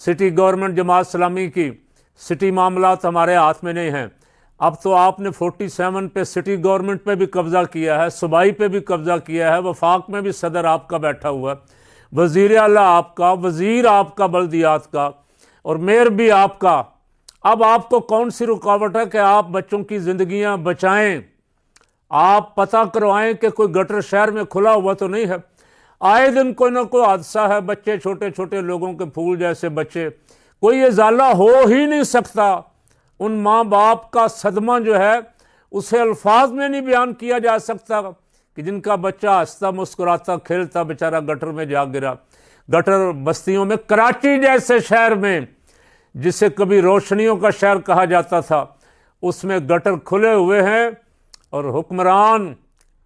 City government Jamaat Islami की, city मामलात हमारे हाथ में नहीं हैं। अब तो आपने 47 पे सिटी गवर्नमेंट पे भी कब्ज़ा किया है, सूबाई पे भी कब्ज़ा किया है, वफाक में भी सदर आपका बैठा हुआ है, वज़ीर आला आपका, वज़ीर आपका बल्दियात का, और मेयर भी आपका। अब आपको कौन सी रुकावट है कि आप बच्चों की ज़िंदगियां बचाएं? आप पता करवाएं कि कोई गटर शहर में खुला हुआ तो नहीं है। आए दिन कोई ना कोई हादसा है, बच्चे, छोटे छोटे लोगों के फूल जैसे बच्चे, कोई इजाला हो ही नहीं सकता। उन माँ बाप का सदमा जो है उसे अल्फाज में नहीं बयान किया जा सकता कि जिनका बच्चा हंसता मुस्कुराता खेलता बेचारा गटर में जा गिरा। गटर बस्तियों में, कराची जैसे शहर में जिसे कभी रोशनियों का शहर कहा जाता था, उसमें गटर खुले हुए हैं और हुक्मरान,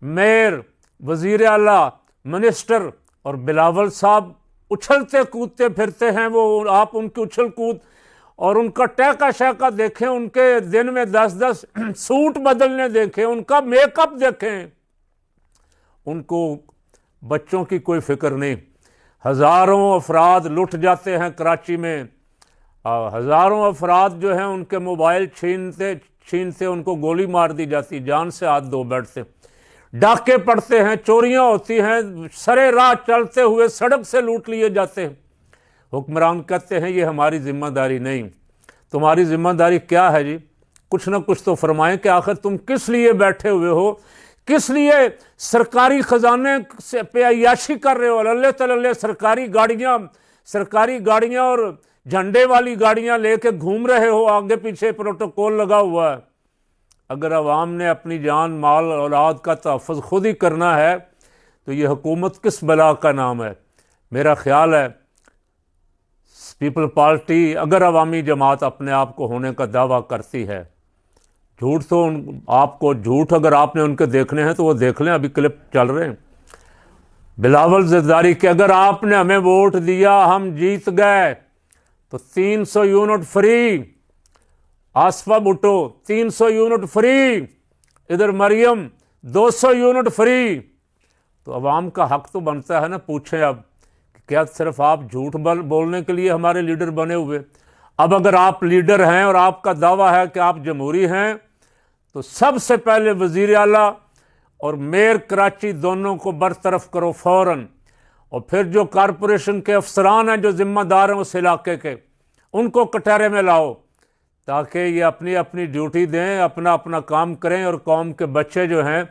मेयर, वज़ीर आला, मिनिस्टर और बिलावल साहब उछलते कूदते फिरते हैं। वो आप उनकी उछल कूद और उनका टहका शहका देखें, उनके दिन में 10-10 सूट बदलने देखें, उनका मेकअप देखें, उनको बच्चों की कोई फिक्र नहीं। हज़ारों अफराद लुट जाते हैं कराची में, हज़ारों अफराद जो हैं उनके मोबाइल छीनते उनको गोली मार दी जाती, जान से हाथ धो बैठते, डाके पड़ते हैं, चोरियां होती हैं, सरे राह चलते हुए सड़क से लूट लिए जाते हैं। हुक्मरान कहते हैं ये हमारी ज़िम्मेदारी नहीं। तुम्हारी ज़िम्मेदारी क्या है जी? कुछ ना कुछ तो फरमाएं कि आखिर तुम किस लिए बैठे हुए हो, किस लिए सरकारी ख़जाने से पे अय्याशी कर रहे हो? अल्ले तल्ले सरकारी गाड़ियाँ और झंडे वाली गाड़ियाँ लेके घूम रहे हो, आगे पीछे प्रोटोकॉल लगा हुआ है। अगर अवाम ने अपनी जान माल औलाद का तहफ़्फ़ुज़ खुद ही करना है तो ये हुकूमत किस बला का नाम है? मेरा ख्याल है पीपल पार्टी अगर अवामी जमात अपने आप को होने का दावा करती है, झूठ तो आपको झूठ अगर आपने उनके देखने हैं तो वो देख लें, अभी क्लिप चल रहे हैं बिलावल ज़रदारी के, अगर आपने हमें वोट दिया हम जीत गए तो 300 unit free, Asifa Bhutto 300 unit free, इधर मरियम 200 यूनिट फ्री। तो अवाम का हक तो बनता है ना, पूछें अब क्या सिर्फ आप झूठ बोलने के लिए हमारे लीडर बने हुए? अब अगर आप लीडर हैं और आपका दावा है कि आप जमहूरी हैं तो सबसे पहले वज़ीर आला और मेयर कराची दोनों को बरतरफ करो फ़ौरन, और फिर जो कारपोरेशन के अफसरान हैं जो ज़िम्मेदार हैं उस इलाके के, उनको कटहरे में लाओ ताकि ये अपनी अपनी ड्यूटी दें, अपना अपना काम करें और कौम के बच्चे जो हैं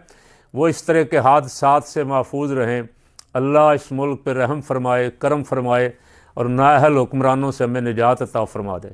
वो इस तरह के हादसात से महफूज रहें। अल्लाह इस मुल्क पर रहम फरमाए, करम फरमाए और नाअहल हुक्मरानों से हमें निजात अता फरमा दे।